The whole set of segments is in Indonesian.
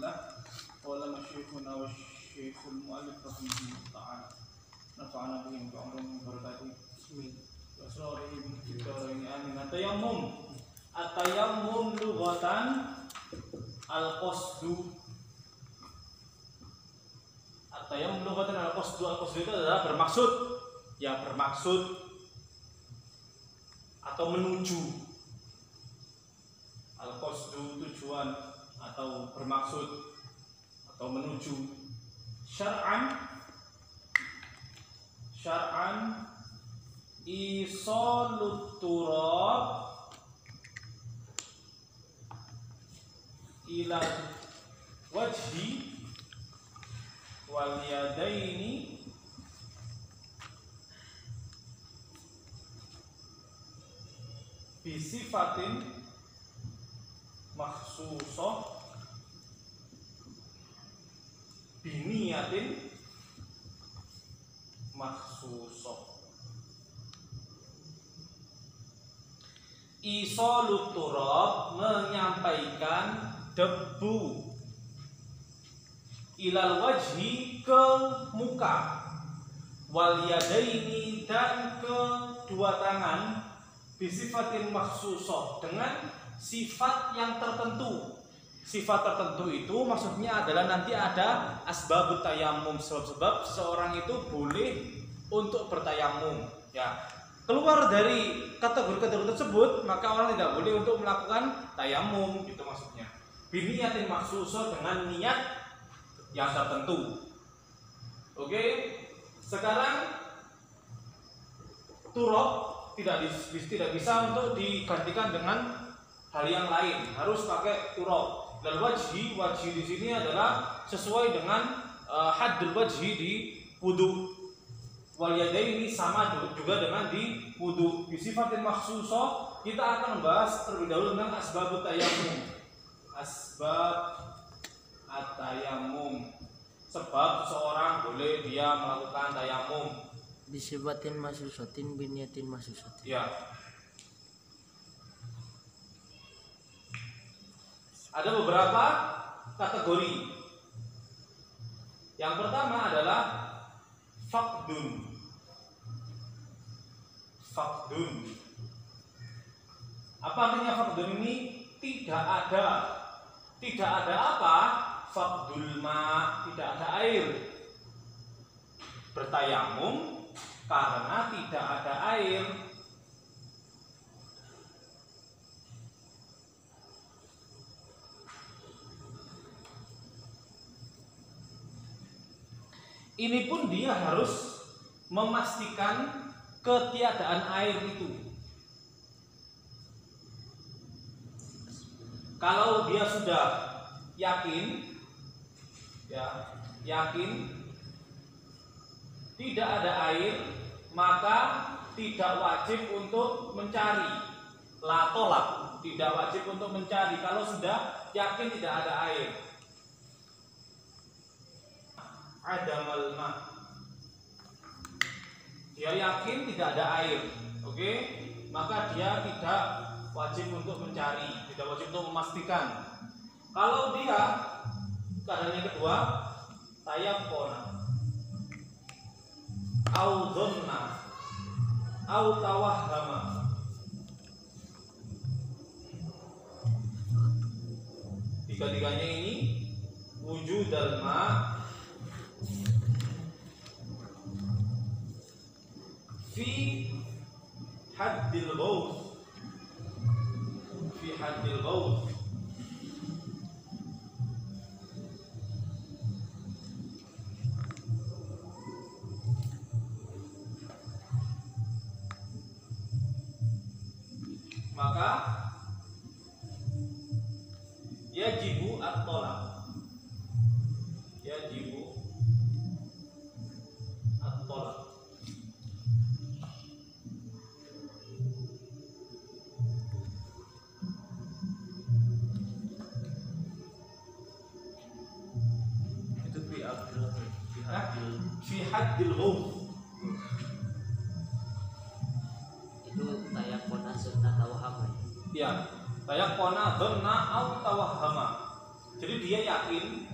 الله. قال مشايخنا والشيخ المؤلف رحمه الله تعالى نفعنا بهم بعمرهم وبركاته وأسرارهم في الدارين آمين. At-tayammum lughatan al-qasdu. At-tayammum lughatan al-qasdu. Al-qasdu itu adalah bermaksud, ya bermaksud atau menuju. Al-qasdu tujuan atau bermaksud atau menuju. Syar'an isalut turab ila wajhi wal yadaini bi sifatin makhsusah biniyatin makhsusah. Isalut turab menyampaikan debu ilal wajhi ke muka wal yadaini dan kedua tangan bisifatin makhsusah dengan sifat yang tertentu. Sifat tertentu itu maksudnya adalah nanti ada asbabut tayammum, sebab seorang itu boleh untuk bertayamum, ya. Keluar dari kategori-kategori tersebut, maka orang tidak boleh untuk melakukan tayamum, gitu maksudnya. Biniyatin makhsusah dengan niat yang tertentu. Oke, sekarang turab tidak bisa untuk digantikan dengan hal yang lain, harus pakai turab. Dan wajhi di sini adalah sesuai dengan haddul wajhi di wudu. Wal yadaini sama juga dengan di wudu. Bi sifatin makhsusah kita akan membahas terlebih dahulu tentang asbabut tayammum. Asbab at-tayammum. Sebab seorang boleh dia melakukan tayammum. Bi sifatin makhsusatin biniyatin makhsusatin. Ya. Ada beberapa kategori. Yang pertama adalah faqdun. Apa artinya faqdun ini? Tidak ada. Tidak ada apa? Faqdul ma, tidak ada air. Bertayamum karena tidak ada air. Ini pun dia harus memastikan ketiadaan air itu. Kalau dia sudah yakin tidak ada air, maka tidak wajib untuk mencari. La tolak, tidak wajib untuk mencari kalau sudah yakin tidak ada air. Adamal ma, dia yakin tidak ada air, oke, maka dia tidak wajib untuk mencari, tidak wajib untuk memastikan. Kalau dia keadaan yang kedua, tayaqqona, au dhanna, au tawahhama, tiga-tiganya ini wujudal ma fi haddil ghawth, maka yajibu at-tolak, fi haddil ghawth. Itu tayaqqona sunnah tawahham. Ya, tayaqqona dhanna au tawahhama. Jadi dia yakin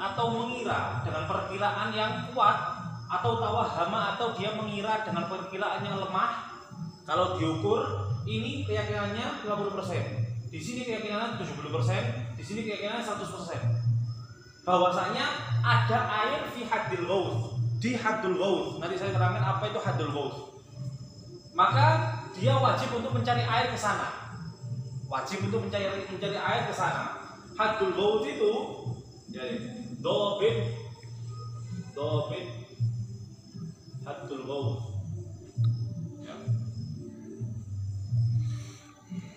atau mengira dengan perkiraan yang kuat, atau tawahama, atau dia mengira dengan perkiraan yang lemah. Kalau diukur ini keyakinannya 50%, di sini keyakinannya 70%, di sini keyakinannya 100%. Bahwasanya ada air fi haddil ghaus, di haddul ghaus. Nanti saya terangkan apa itu haddul ghaus. Maka dia wajib untuk mencari air ke sana. Wajib untuk mencari air ke sana. Haddul ghaus itu ya, dobit haddul ghaus. Ya.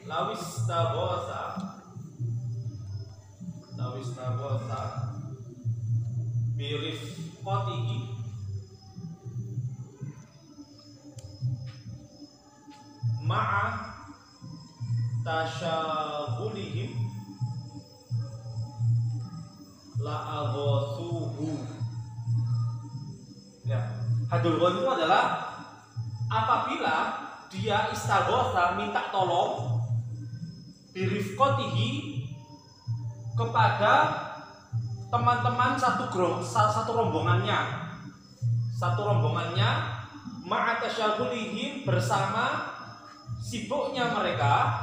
Lawis tagosa birif kotihi ma'a tasyaghulihim la'aghathuhu. Ya, hadul ghaus itu adalah apabila dia istaghatha, minta tolong birifqatihi, kepada teman-teman satu rombongannya ma'a tasyaghulihim, bersama sibuknya mereka,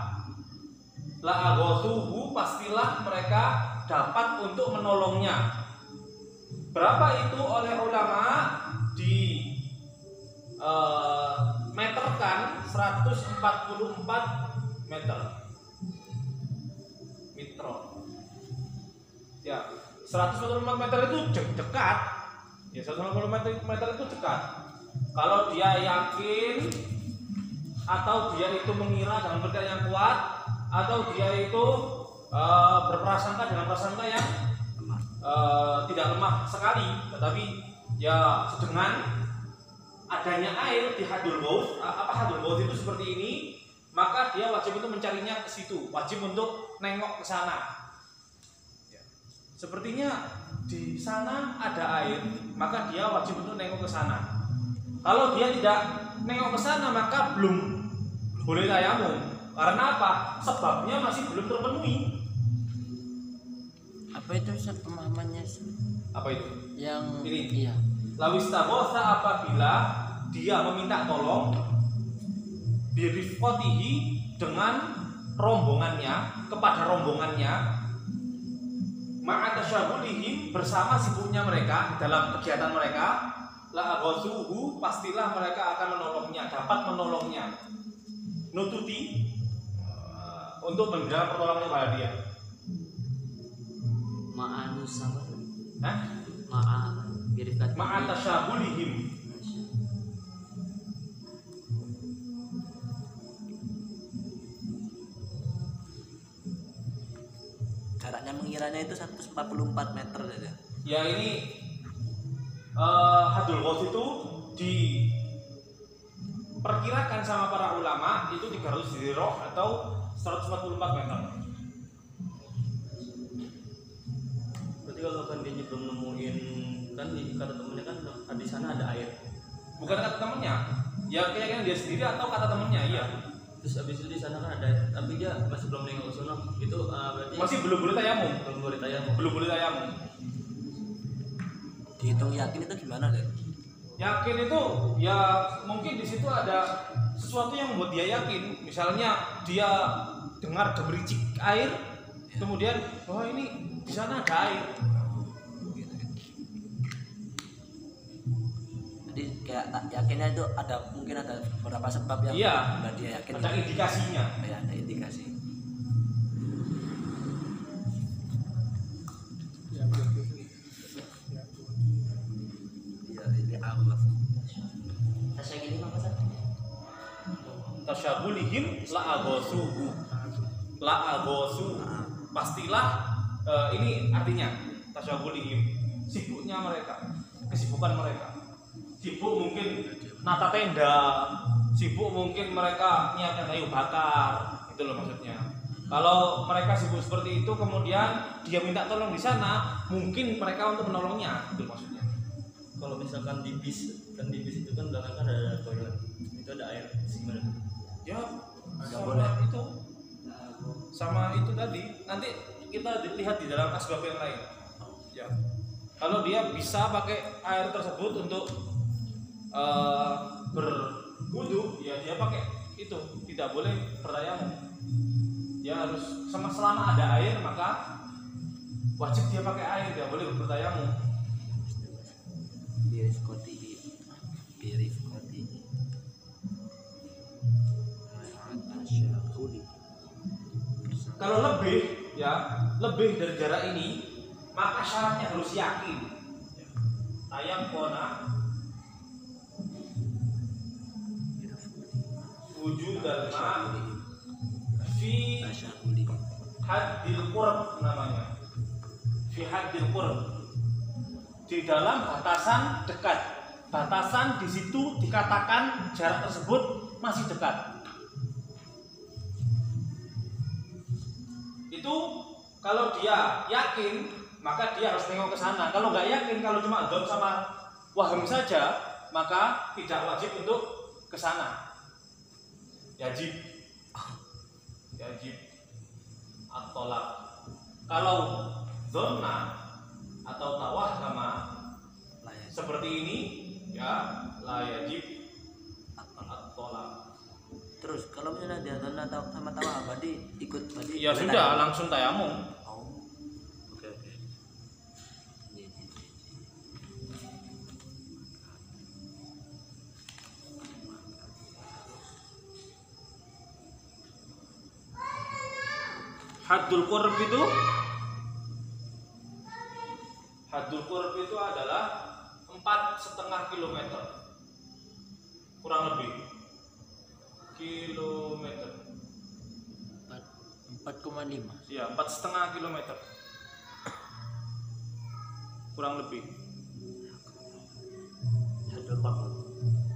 la'aghathuhu, pastilah mereka dapat untuk menolongnya. Berapa itu oleh ulama di meterkan 144 meter. Ya, 144 meter itu dekat. Ya, 144 meter itu dekat. Kalau dia yakin atau dia itu mengira dengan perkiraan yang kuat, atau dia itu berprasangka dengan prasangka yang tidak lemah sekali, tetapi ya dengan adanya air di haddul ghaus, haddul ghaus itu seperti ini, maka dia wajib untuk mencarinya ke situ, wajib untuk nengok ke sana. Sepertinya di sana ada air, maka dia wajib untuk nengok ke sana. Kalau dia tidak nengok ke sana, maka belum boleh tayamum. Karena apa? Sebabnya masih belum terpenuhi. Apa itu Ustaz pemahamannya? Apa itu? Yang ini. Iya. Lawis taghotha, apabila dia meminta tolong birifqatihi, dengan rombongannya, kepada rombongannya, ma'a tasyaghulihim, bersama sibuknya mereka dalam kegiatan mereka, la'aghathuhu, pastilah mereka akan menolongnya, dapat menolongnya. Nututi, untuk memberikan pertolongan kepada dia. Ma'anus sama. Hah? Ma'a tasyaghulihim. Jaraknya mengiranya itu 144 meter saja. Ya, ini haddul ghaus itu diperkirakan sama para ulama itu 300 dirok atau 144 meter. Berarti kalau kan dia belum nemuin, kan kata temennya kan di sana ada air. Bukan kata temennya, ya keyakinan dia sendiri atau kata temennya, iya. Terus abis itu di sana kan ada air, tapi dia masih belum nengok ke sana. Itu berarti Masih belum boleh tayamum. Belum boleh tayamum. Dihitung yakin itu gimana deh? Yakin itu ya mungkin di situ ada sesuatu yang membuat dia yakin. Misalnya dia dengar gemericik air, kemudian oh ini di sana ada air. Jadi kayak yakinnya itu mungkin ada beberapa sebab yang iya, membuat dia yakin. Ada indikasinya. Ya, ada indikasi. Tasyaghulihim la'aghathuhu. Pastilah ini artinya tasyaghulihim, sibuknya mereka, kesibukan mereka. Sibuk mungkin nata tenda, sibuk mungkin mereka nyiapkan kayu bakar, itu loh maksudnya. Kalau mereka sibuk seperti itu, kemudian dia minta tolong di sana, mungkin mereka untuk menolongnya, itu maksudnya. Kalau misalkan di bis itu kan belakang kan ada toilet, itu ada air, gimana? Ya, Nggak sama boleh. itu, sama itu tadi. Nanti kita dilihat di dalam asbab yang lain. Ya. Kalau dia bisa pakai air tersebut untuk berwudu, ya dia pakai itu, tidak boleh bertayamum. Dia harus selama ada air maka wajib dia pakai air, tidak boleh bertayamum. Kalau lebih dari jarak ini, maka syaratnya harus yakin. Tayammuna wujud dan fi haddil qurb namanya. Fi haddil qurb, di dalam batasan dekat. Batasan di situ dikatakan jarak tersebut masih dekat. Itu kalau dia yakin maka dia harus nengok ke sana. Kalau nggak yakin, kalau cuma dzon sama waham saja, maka tidak wajib untuk ke sana. Wajib at-tolak. Kalau dzonna atau tawahhama seperti ini, ya la yajib at-tolak. Terus kalau misalnya dia zona sama tawa berarti ikut berarti Ya sudah tayamum. Langsung tayamum. Oh. Oke. Haddul qurb itu adalah 4,5 kilometer kurang lebih. Kilometer 4,5. ya 4,5 kilometer kurang lebih.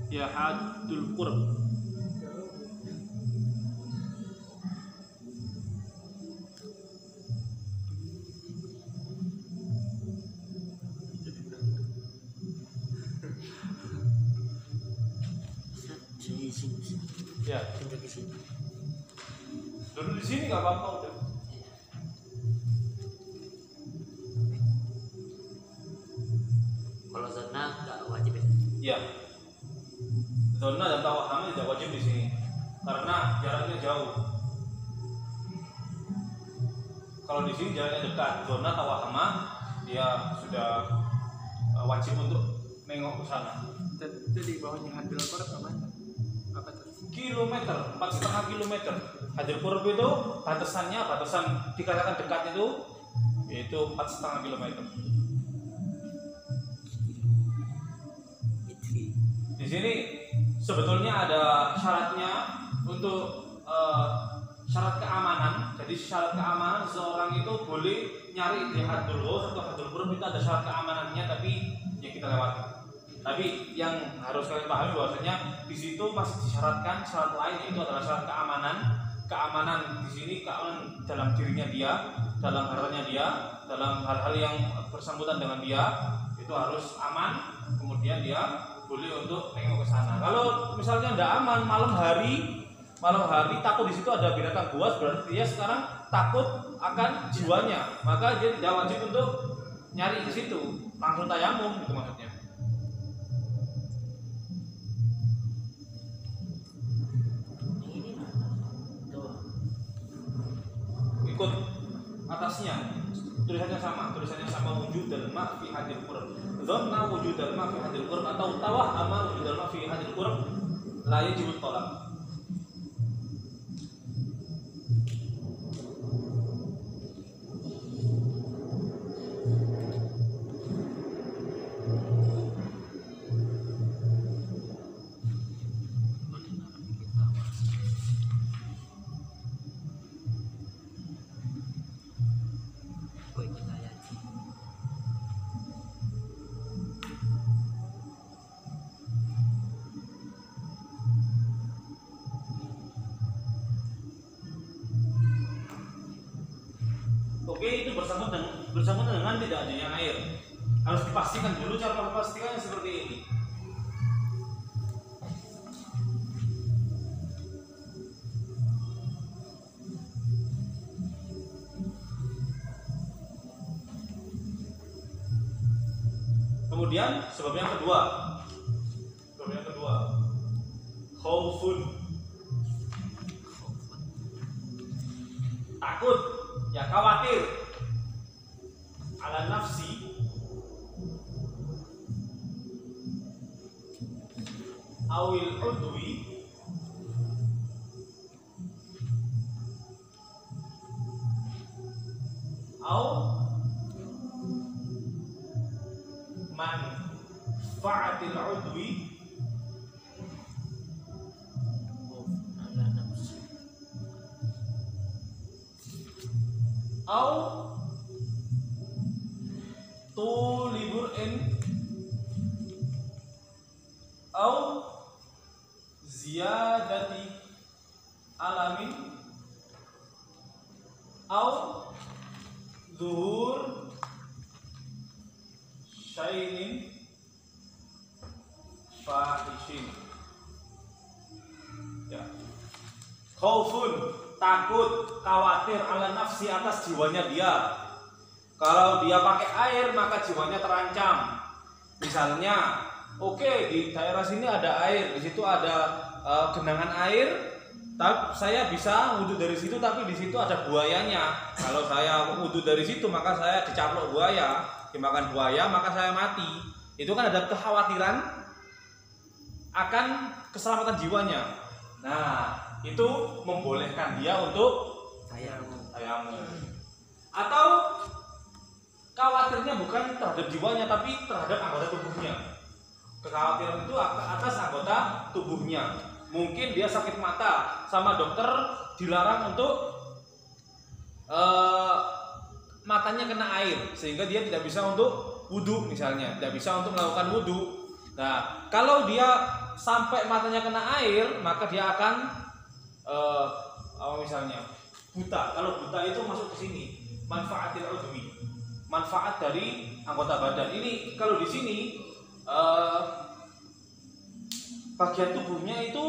Ya haddul qurb. Ya, Tunjuk di sini. duduk di sini nggak apa-apa udah. Kalau zona nggak wajib ya? Ya, zona dan tawahhama tidak wajib di sini karena jaraknya jauh. Kalau di sini jaraknya dekat, zona tawahhama dia sudah wajib untuk nengok ke sana. Itu di bawahnya haddul qurb apa tuh? Kilometer, 4,5 kilometer. Haddul qurb itu batasan dikatakan dekat itu yaitu 4,5 kilometer. Di sini sebetulnya ada syaratnya untuk syarat keamanan. Jadi syarat keamanan seseorang itu boleh nyari di haddul qurb atau haddul qurb itu ada syarat keamanannya, tapi ya kita lewati. Tapi yang harus kalian pahami bahwasanya di situ masih disyaratkan syarat lain, yaitu adalah syarat keamanan. Keamanan di sini keamanan dalam dirinya dia, dalam hartanya dia, dalam hal-hal yang bersangkutan dengan dia itu harus aman. Kemudian dia boleh untuk tengok ke sana. Kalau misalnya tidak aman, malam hari takut di situ ada binatang buas, berarti dia sekarang takut akan jiwanya, maka dia tidak wajib untuk nyari ke situ, langsung tayamum itu maksudnya. Ikut atasnya tulisannya sama wujud dan ma fi hadil qurb. Dhanna wujud dan ma fi hadil qurb atau tawahhama wujud dan ma fi hadil qurb la yajib tolak. Oke, itu bersangkutan dengan tidak adanya air. Harus dipastikan dulu, cara memastikannya seperti ini. Kemudian sebab yang kedua. Sebab yang kedua. Khaufun. Takut, ya khawatir. Ala nafsi. Awil udwi. Au manfaatil udwi ala nafsi au tulibur in au ziyadati alamin au zuhur syainin fahishin. Ya. Khaufun, takut, khawatir ala nafsi atas jiwanya dia. Kalau dia pakai air maka jiwanya terancam. Misalnya, oke, di daerah sini ada air, di situ ada genangan air. Tapi saya bisa wudhu dari situ, tapi di situ ada buayanya. Kalau saya wudhu dari situ maka saya dicaplok buaya, dimakan buaya maka saya mati. Itu kan ada kekhawatiran akan keselamatan jiwanya. Nah, itu membolehkan dia untuk tayamum. Atau khawatirnya bukan terhadap jiwanya tapi terhadap anggota tubuhnya. Kekhawatiran itu atas anggota tubuhnya. Mungkin dia sakit mata, sama dokter dilarang untuk matanya kena air sehingga dia tidak bisa untuk wudhu misalnya, tidak bisa untuk melakukan wudhu. Nah, kalau dia sampai matanya kena air maka dia akan misalnya buta. Kalau buta itu masuk ke sini, manfaatil udwi, manfaat dari anggota badan. Ini kalau di sini bagian tubuhnya itu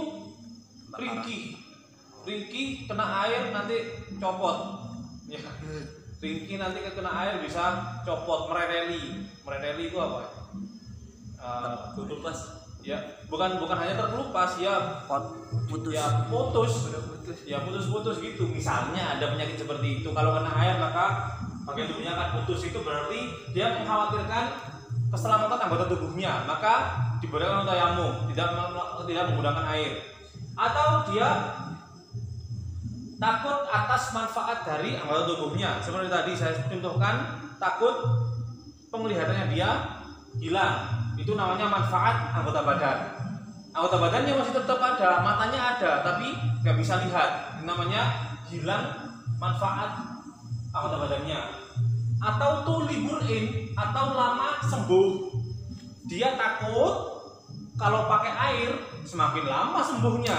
ringkih kena air nanti copot ya. Ringkih nanti kena air bisa copot, merereli itu apa? Terkelupas. Ya, bukan hanya terkelupas ya, putus. Ya putus gitu. Misalnya ada penyakit seperti itu, kalau kena air maka bagian tubuhnya akan putus. Itu berarti dia mengkhawatirkan keselamatan anggota tubuhnya, maka dibolehkan untuk tayamum, tidak menggunakan air. Atau dia takut atas manfaat dari anggota tubuhnya, seperti tadi saya contohkan, takut penglihatannya dia hilang, itu namanya manfaat anggota badan. Anggota badannya masih tetap ada, matanya ada, tapi nggak bisa lihat, itu namanya hilang manfaat anggota badannya. Atau tuliburin, atau lama sembuh. Dia takut kalau pakai air semakin lama sembuhnya.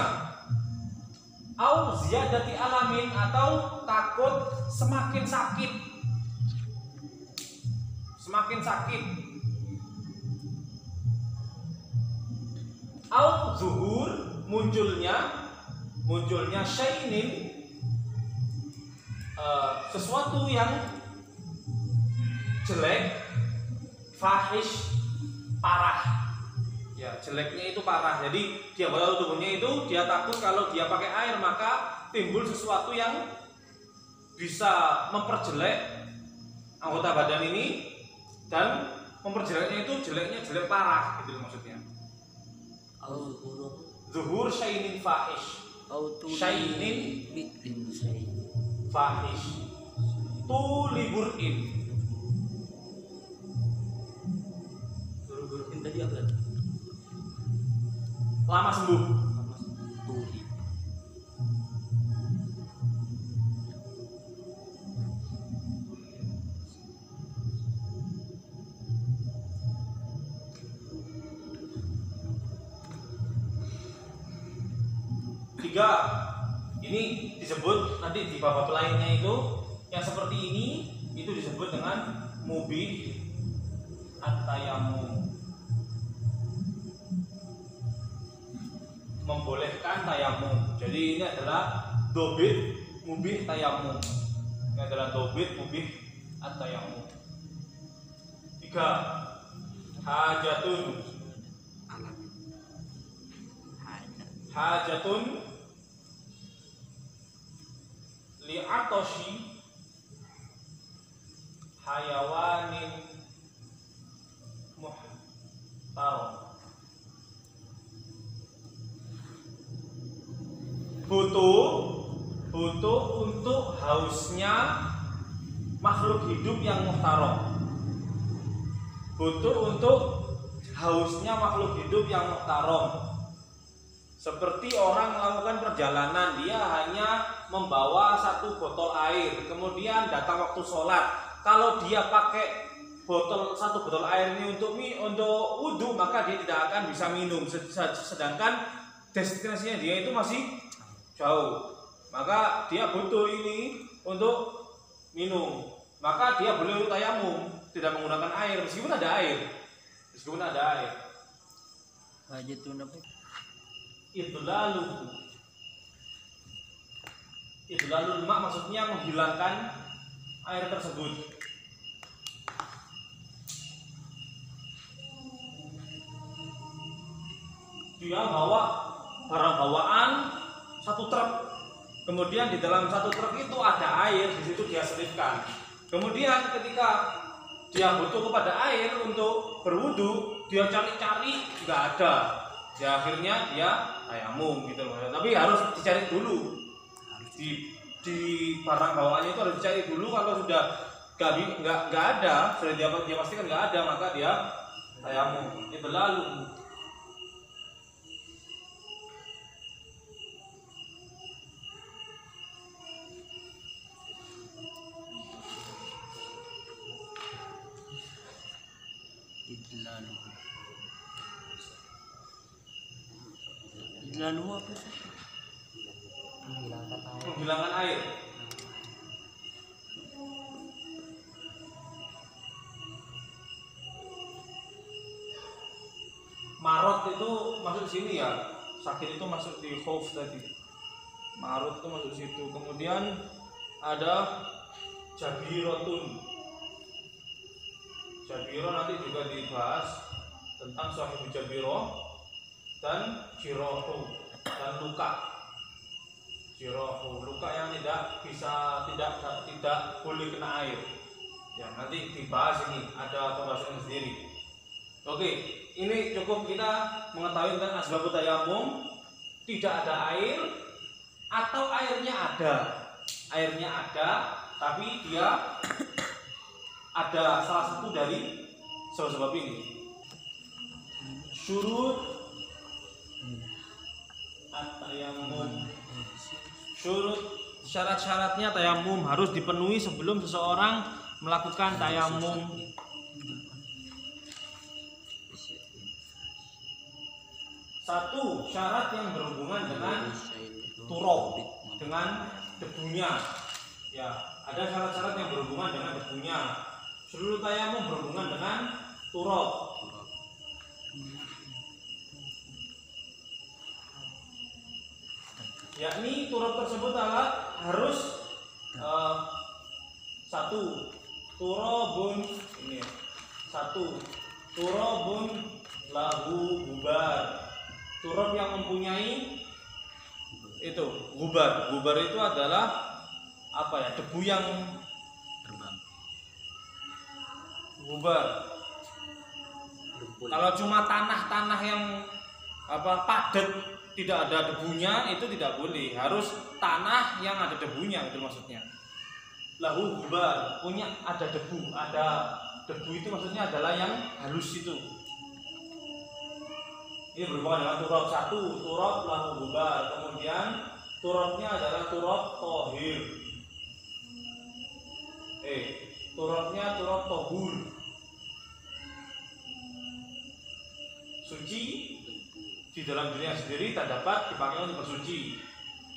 Au ziyadati alamin, atau takut semakin sakit. Au zuhur, munculnya syainin, sesuatu yang jelek, fahish, parah. Ya, jeleknya itu parah. Jadi dia anggota tubuhnya itu dia takut kalau dia pakai air maka timbul sesuatu yang bisa memperjelek anggota badan ini, dan memperjeleknya itu jeleknya jelek parah, gitu maksudnya. Zuhur syainin fahish. Syainin fahish. Tuliburin. Tuliburin tadi apa? Lama sembuh. Tiga, ini disebut nanti di bab lainnya itu yang seperti ini itu disebut dengan mubih at-tayamum, membolehkan tayamum. Jadi ini adalah dobit mubih tayamum. Ini adalah dobit mubih at-tayamum. Tiga, hajatun Alami. Hajat. hajatun li'atoshi hayawanin muhtaram. Butuh untuk hausnya makhluk hidup yang muhtaram. Butuh untuk hausnya makhluk hidup yang muhtaram. Seperti orang melakukan perjalanan, dia hanya membawa 1 botol air, kemudian datang waktu sholat. Kalau dia pakai 1 botol air ini untuk wudhu, maka dia tidak akan bisa minum. Sedangkan destinasinya dia itu masih jauh, maka dia butuh ini untuk minum. Maka dia boleh tayamum, tidak menggunakan air meskipun ada air. Hajatun apa? Idlalul ma maksudnya menghilangkan air tersebut. Dia bawa barang bawaan 1 truk, kemudian di dalam 1 truk itu ada air, di situ dia selipkan. Kemudian ketika dia butuh kepada air untuk berwudu, dia cari-cari nggak ada. Ya akhirnya dia tayamum gitu loh. Tapi harus dicari dulu. Di barang bawaannya itu harus dicari dulu. Kalau sudah nggak ada, sudah dia pastikan nggak ada, maka dia tayamum. Itu lalu. Idlalu apa sih? Menghilangkan air. Marot itu masuk sini ya. Sakit itu masuk di khauf tadi. Marot itu masuk situ. Kemudian ada jabirotun. Jabiro nanti juga dibahas tentang sahih jabiro dan jirohu dan luka. Jirohu, luka yang tidak boleh kena air. Ya, nanti dibahas ini, ada pembahasan sendiri. Oke, ini cukup kita mengetahui tentang asbabut tayamum. Tidak ada air atau airnya ada. Airnya ada, tapi dia ada salah satu dari sebab ini. Syurut at-tayammum. Syurut syarat-syaratnya tayamum harus dipenuhi sebelum seseorang melakukan tayamum. Satu, syarat yang berhubungan dengan turab, dengan debunya. Ya, ada syarat-syarat yang berhubungan dengan debunya. Seluruh tayamum berhubungan dengan turab. Yakni turab tersebut adalah harus 1 turabun ini ya. 1 turabun lahu gubar. Turab yang mempunyai itu gubar. Gubar itu adalah apa ya? Debu yang Terbang. gubar. Kalau cuma tanah-tanah yang padat tidak ada debunya itu tidak boleh. Harus tanah yang ada debunya, itu maksudnya. Lahu gubar, punya ada debu. Ada debu itu maksudnya adalah yang halus itu. Ini berhubungan dengan turab. 1 turab lahu gubar. Kemudian turabnya adalah turab tohir. Turabnya turab tohur. Suci di dalam dunia sendiri tak dapat dipakai untuk bersuci.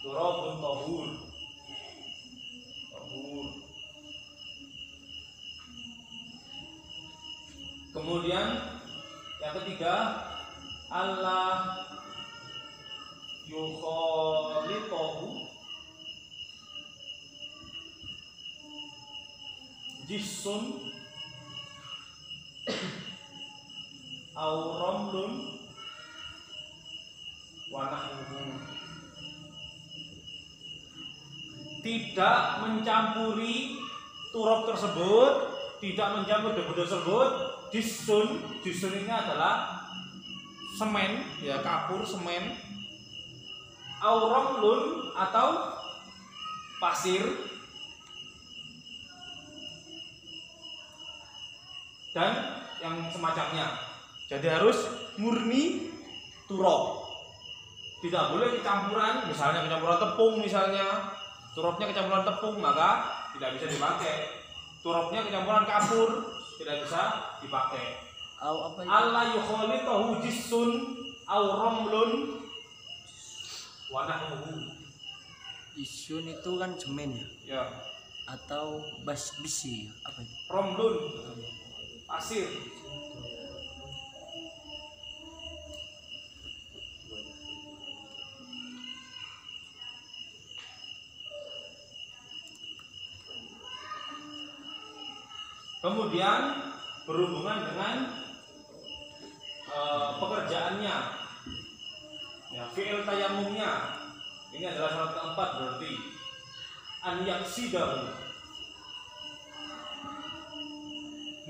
Turabun tohur. Kemudian yang ketiga, Allah yukhalitahu jisun au ramlun wa nahwuhu. Tidak mencampuri turab tersebut, tidak mencampur debu tersebut. Disun ini adalah semen, ya, kapur semen. Au ramlun atau pasir, dan yang semacamnya. Jadi harus murni turab. Tidak boleh kecampuran, misalnya kecampuran tepung, misalnya turabnya kecampuran tepung, maka tidak bisa dipakai. Turabnya kecampuran kapur, tidak bisa dipakai. Au apa itu? Allah yukhalitahu jisun au ramlun wa nahwuhu. Isun itu kan semen ya? Ya, Atau besi apa itu? ramlun pasir. Kemudian berhubungan dengan pekerjaannya, ya, fi'il tayamumnya. Ini adalah syarat keempat, berarti an yaksidahu,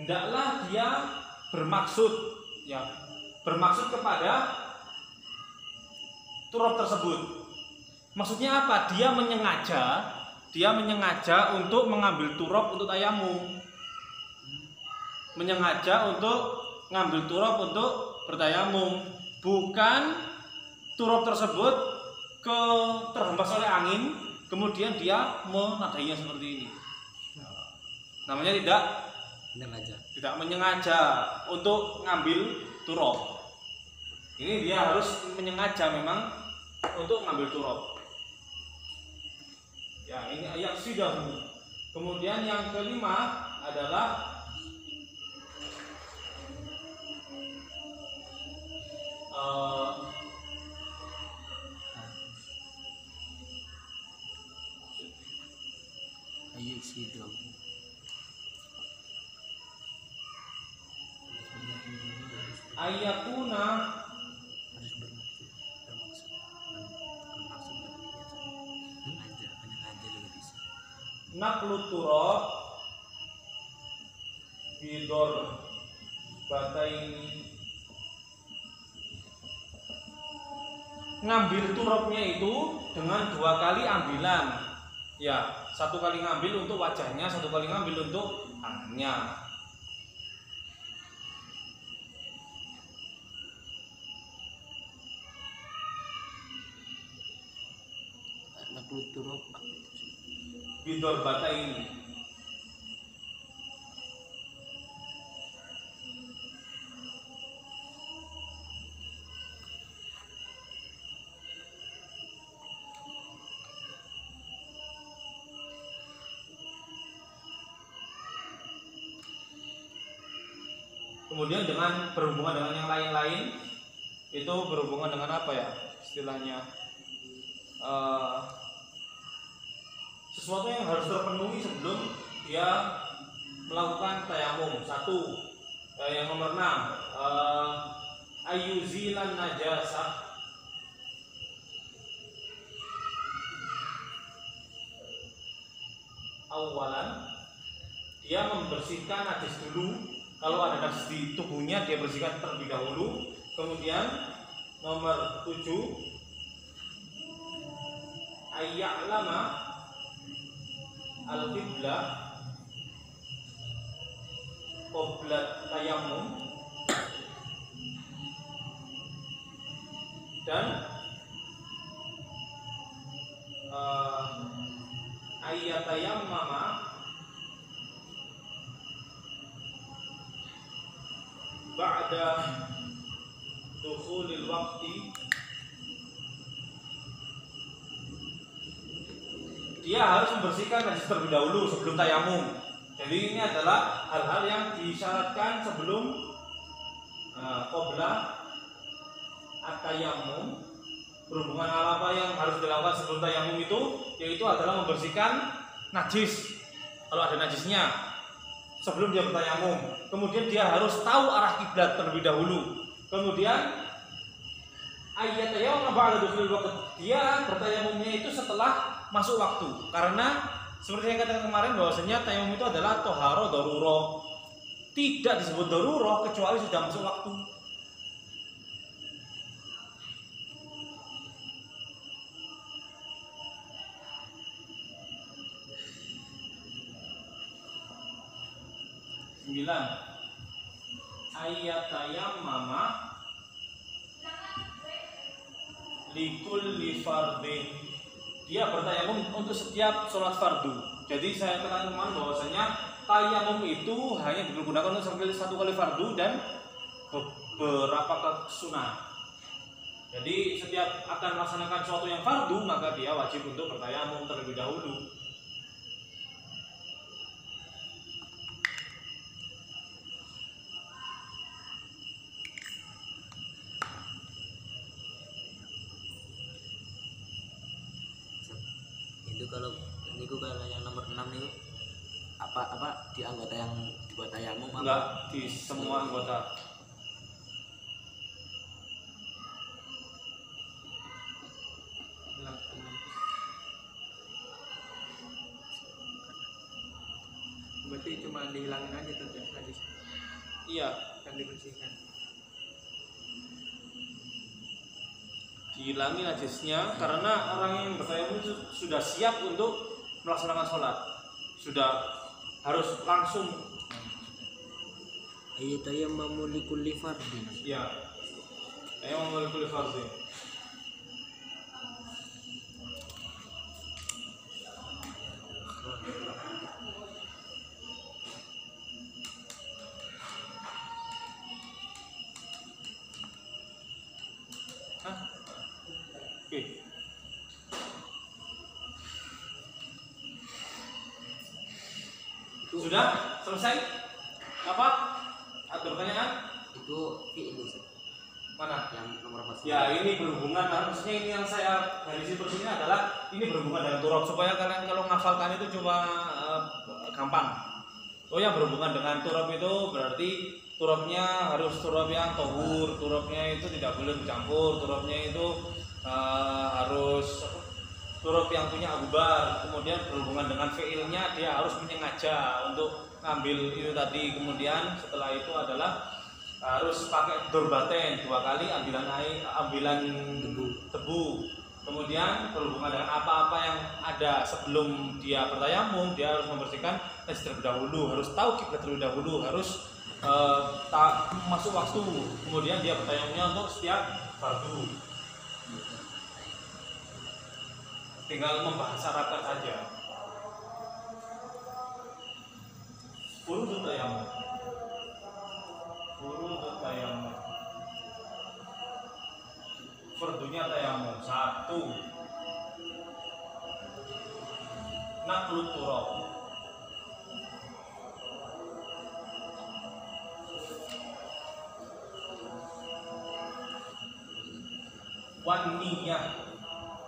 hendaklah dia bermaksud, ya, bermaksud kepada turab tersebut. Maksudnya apa? Dia menyengaja untuk mengambil turab untuk tayamum. Menyengaja untuk ngambil turab untuk bertayamum, bukan turab tersebut terhempas oleh angin kemudian dia menadainya seperti ini. Namanya tidak menyengaja untuk ngambil turab. Ini dia harus menyengaja memang untuk ngambil turab. Ya, ini ayat sidahu. Kemudian yang kelima adalah Ayat sido. ayakuna Harus bermaksud menyengaja juga bisa. naqlu turab bidor bataini. Ngambil turabnya itu dengan 2 kali ambilan, ya, 1 kali ngambil untuk wajahnya, 1 kali ngambil untuk tangannya. Naqlu turab Bidor bataini. Kemudian dengan berhubungan dengan yang lain-lain, itu berhubungan dengan apa ya istilahnya, sesuatu yang harus terpenuhi sebelum dia melakukan tayamum. 1, yang nomor 6, ayuzilan najasah, awalan, dia membersihkan najis dulu. Kalau ada najis di tubuhnya dia bersihkan terlebih dahulu. Kemudian nomor 7, ayya'lama al-qiblah qiblat tayamum, dan ayyatayammama ba'da dukhulil waqti. Dia harus membersihkan najis terlebih dahulu sebelum tayamum. Jadi ini adalah hal-hal yang disyaratkan sebelum qabla at-tayammum. Berhubungan apa yang harus dilakukan sebelum tayamum itu, yaitu adalah membersihkan najis. Kalau ada najisnya, sebelum dia bertayamum. Kemudian dia harus tahu arah kiblat terlebih dahulu. Kemudian ayat tayammum ba'da dukhulil waqt, dia bertayamumnya itu setelah masuk waktu. Karena seperti yang katakan kemarin bahwasanya tayamum itu adalah toharo darurah. Tidak disebut darurah kecuali sudah masuk waktu. Ayat tayammama likulli fardin, dia bertayamum untuk setiap sholat fardu. Jadi saya katakan kemarin bahwasanya tayamum itu hanya digunakan untuk satu kali fardu dan beberapa sunnah. Jadi setiap akan melaksanakan suatu yang fardu maka dia wajib untuk bertayamum terlebih dahulu. Itu kalau yang nomor 6 itu apa di anggota yang dibuat tayamum apa? Enggak, di semua anggota. Berarti cuma dihilangin aja tuh ya hadis. Iya, Kan dibersihkan. dihilangi najisnya karena orang yang bertayamum itu sudah siap untuk melaksanakan sholat, sudah harus langsung. Ayat tayammamu likulli fardin. Ya, saya mau kulit fardu. Oke. Sudah selesai? Apa? Ada pertanyaan? Itu fi'il Mana? yang nomor 4. Ya, ini berhubungan, harusnya ini yang saya dari situ sini adalah ini berhubungan dengan turab, supaya kalian kalau menghafalkan itu coba gampang. Oh ya, berhubungan dengan turab itu berarti turabnya harus turab yang tohur, turabnya itu tidak boleh bercampur, turabnya itu harus turab yang punya agubar. Kemudian berhubungan dengan fiilnya dia harus menyengaja untuk ngambil itu tadi. Kemudian setelah itu adalah harus pakai dorbaten 2 kali ambilan debu. Kemudian berhubungan dengan apa-apa yang ada sebelum dia bertayamum, dia harus membersihkan terlebih dahulu, harus tahu kiblat terlebih dahulu, harus masuk waktu. Kemudian dia bertayamumnya untuk setiap fardu. Tinggal membahas Arabkan saja. Furudut tayamum. Furudut tayamum. Fardunya tayamum 1. Naqlut turab. Wan niyah,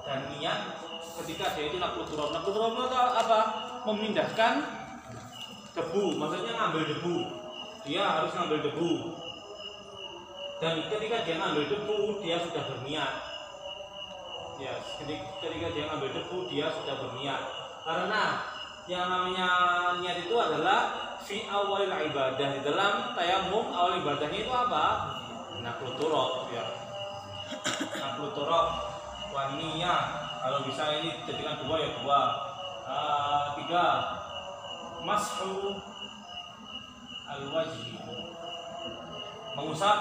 dan niat ketika dia itu naqlut turab. Naqlut turab itu apa? Memindahkan debu, maksudnya ngambil debu. Dia harus ngambil debu. Dan ketika dia ngambil debu, dia sudah berniat. Ya, ketika dia ngambil debu, dia sudah berniat. Karena yang namanya niat itu adalah fi awalil ibadah. Di dalam tayamum awal ibadahnya itu apa? Naqlut turab, ya. Naqlut turab wa niyah. Kalau bisa ini jadikan 2 ya 2. 3. Mashu al-wajhi. Mengusap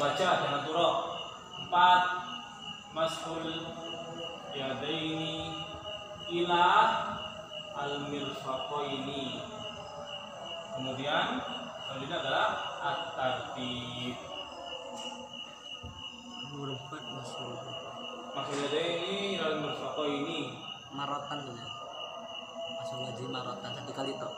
wajah dengan turab. 4. Mashul yadaini ila al-mirfaqaini. Kemudian selanjutnya adalah at-tartib. Nomor 4 Mashul yadaini ila al-mirfaqaini. marotan gitu. Masuk wajib marotan 1 kali tok.